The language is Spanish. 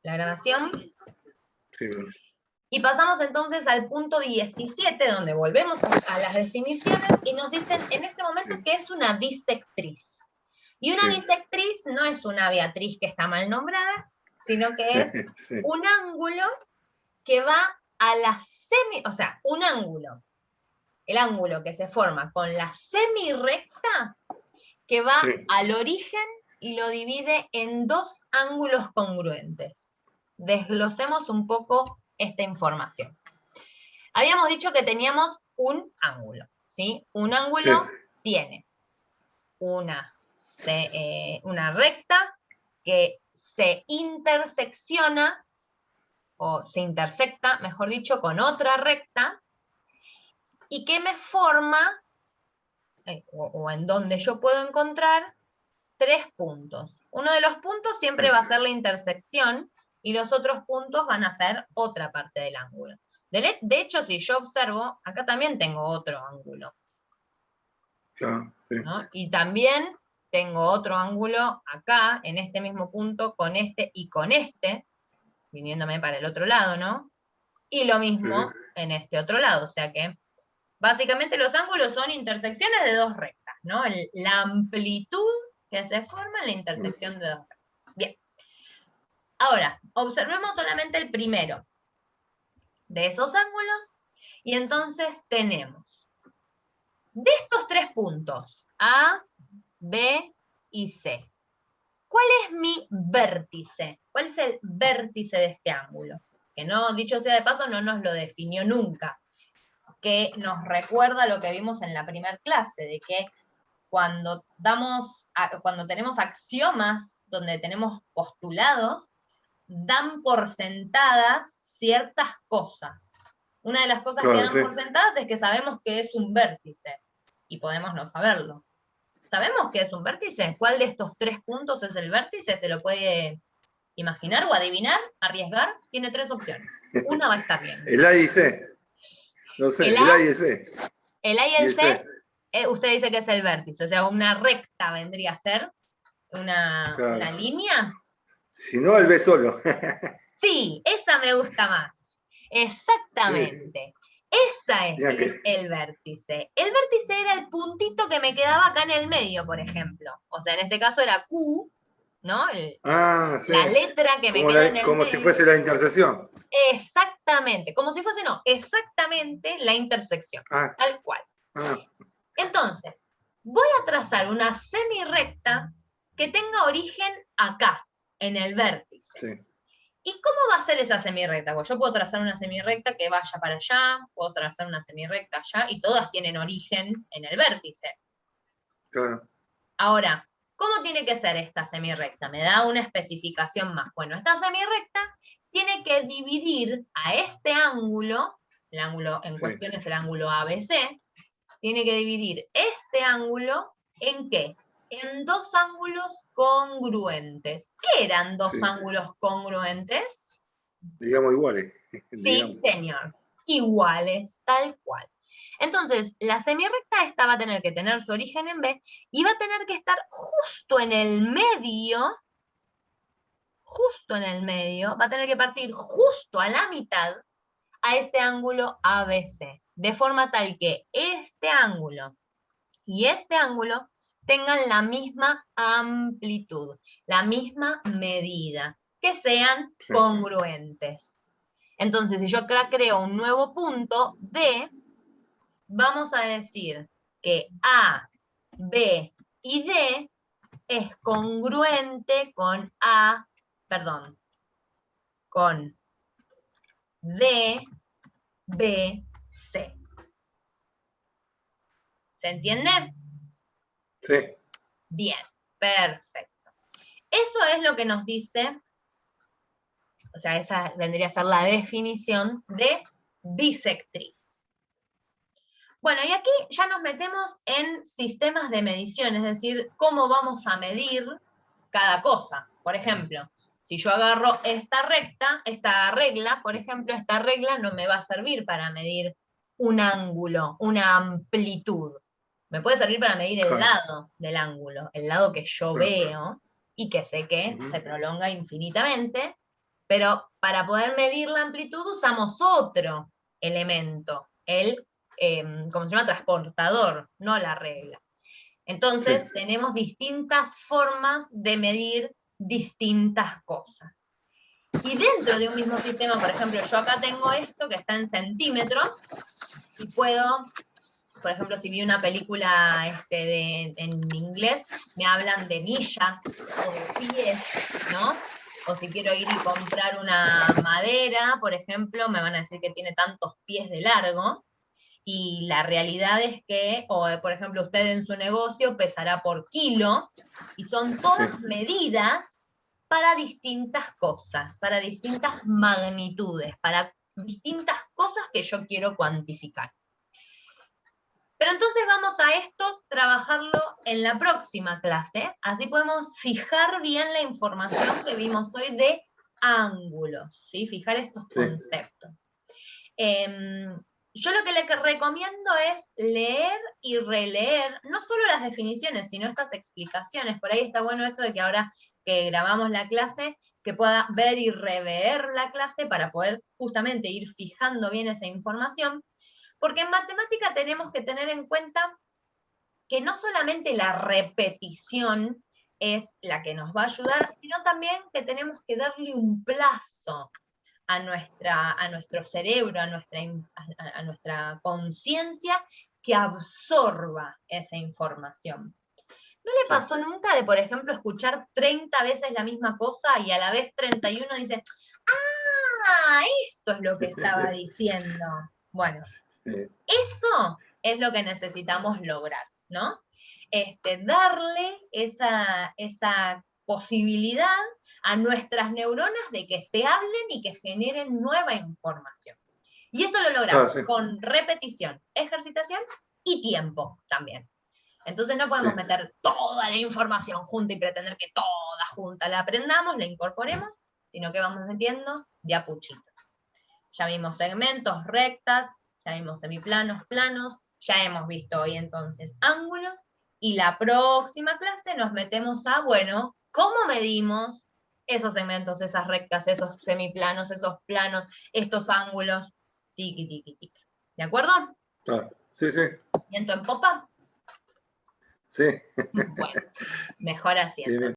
la grabación. Sí. Y pasamos entonces al punto 17, donde volvemos a las definiciones y nos dicen en este momento que es una bisectriz. Y una bisectriz no es una Beatriz que está mal nombrada, sino que es un ángulo que va a la o sea, un ángulo, el ángulo que se forma con la semirrecta, que va al origen y lo divide en dos ángulos congruentes. Desglosemos un poco esta información. Habíamos dicho que teníamos un ángulo, ¿sí? Un ángulo tiene una recta que se intersecciona, o se intersecta, mejor dicho, con otra recta, y que me forma, o en donde yo puedo encontrar, tres puntos. Uno de los puntos siempre va a ser la intersección, y los otros puntos van a ser otra parte del ángulo. De hecho, si yo observo, acá también tengo otro ángulo. ¿No? Y también tengo otro ángulo acá, en este mismo punto, con este y con este, viniéndome para el otro lado, ¿no? Y lo mismo en este otro lado, o sea que básicamente los ángulos son intersecciones de dos rectas, ¿no? La amplitud que se forma en la intersección de dos rectas. Bien. Ahora, observemos solamente el primero de esos ángulos, y entonces tenemos de estos tres puntos, A, B y C, ¿cuál es mi vértice? ¿Cuál es el vértice de este ángulo? Que no, dicho sea de paso, no nos lo definió nunca, que nos recuerda lo que vimos en la primera clase, de que cuando tenemos axiomas, donde tenemos postulados, dan por sentadas ciertas cosas. Una de las cosas que dan por sentadas es que sabemos que es un vértice, y podemos no saberlo. ¿Sabemos qué es un vértice? ¿Cuál de estos tres puntos es el vértice? ¿Se lo puede imaginar o adivinar? ¿Arriesgar? Tiene tres opciones. Una va a estar bien. El A y C. No sé, el A y el C. El A y el C, usted dice que es el vértice. O sea, una recta vendría a ser una línea. Si no, el B solo. Sí, esa me gusta más. Exactamente. Esa es el vértice. El vértice era el puntito que me quedaba acá en el medio, por ejemplo. O sea, en este caso era Q, ¿no? La letra que me queda en el medio. Como si fuese la intersección. Exactamente. Como si fuese, no, exactamente la intersección. Tal cual. Entonces, voy a trazar una semirrecta que tenga origen acá, en el vértice. ¿Y cómo va a ser esa semirrecta? Pues yo puedo trazar una semirrecta que vaya para allá, puedo trazar una semirrecta allá, y todas tienen origen en el vértice. Ahora, ¿cómo tiene que ser esta semirrecta? Me da una especificación más. Bueno, esta semirrecta tiene que dividir a este ángulo, el ángulo en cuestión es el ángulo ABC, tiene que dividir este ángulo ¿en qué? En dos ángulos congruentes. ¿Qué eran dos ángulos congruentes? Digamos iguales. Sí, señor. Iguales, tal cual. Entonces, la semirrecta esta va a tener que tener su origen en B y va a tener que estar justo en el medio, va a tener que partir justo a la mitad a ese ángulo ABC, de forma tal que este ángulo y este ángulo tengan la misma amplitud, la misma medida, que sean congruentes. Entonces, si yo acá creo un nuevo punto D, vamos a decir que A, B y D es congruente con con D, B, C. ¿Se entiende? Sí. Bien, perfecto. Eso es lo que nos dice, o sea, esa vendría a ser la definición de bisectriz. Bueno, y aquí ya nos metemos en sistemas de medición, es decir, cómo vamos a medir cada cosa. Por ejemplo, si yo agarro esta regla, por ejemplo, esta regla no me va a servir para medir un ángulo, una amplitud. Me puede servir para medir el lado del ángulo, el lado que yo veo y que sé que se prolonga infinitamente, Pero para poder medir la amplitud usamos otro elemento, el, ¿cómo se llama? Transportador, no la regla. Entonces, Sí. tenemos distintas formas de medir distintas cosas. Y dentro de un mismo sistema, por ejemplo, yo acá tengo esto que está en centímetros, y puedo, por ejemplo, si vi una película en inglés, me hablan de millas o de pies, ¿no? O si quiero ir y comprar una madera, por ejemplo, me van a decir que tiene tantos pies de largo, y la realidad es que, o por ejemplo, usted en su negocio pesará por kilo, y son todas medidas para distintas cosas, para distintas magnitudes, para distintas cosas que yo quiero cuantificar. Pero entonces vamos a esto trabajarlo en la próxima clase, así podemos fijar bien la información que vimos hoy de ángulos, ¿sí? Fijar estos conceptos. Yo lo que le recomiendo es leer y releer, no solo las definiciones, sino estas explicaciones. Por ahí está bueno esto de que ahora que grabamos la clase, que pueda ver y rever la clase para poder justamente ir fijando bien esa información. Porque en matemática tenemos que tener en cuenta que no solamente la repetición es la que nos va a ayudar, sino también que tenemos que darle un plazo a nuestro cerebro, a nuestra conciencia, que absorba esa información. ¿No le pasó nunca de, por ejemplo, escuchar 30 veces la misma cosa y a la vez 31 dice, ¡ah! Esto es lo que estaba diciendo. Bueno, eso es lo que necesitamos lograr, ¿no? Darle esa posibilidad a nuestras neuronas de que se hablen y que generen nueva información. Y eso lo logramos con repetición, ejercitación y tiempo también. Entonces no podemos meter toda la información junta y pretender que toda junta la aprendamos, la incorporemos, sino que vamos metiendo de a puchitos. Ya vimos segmentos, rectas, ya vimos semiplanos, planos, ya hemos visto hoy entonces ángulos, y la próxima clase nos metemos a, bueno, ¿cómo medimos esos segmentos, esas rectas, esos semiplanos, esos planos, estos ángulos? Tiki, tiki, tiki. ¿De acuerdo? Sí, sí. ¿Viento en popa? Sí. Bueno, mejor así entonces.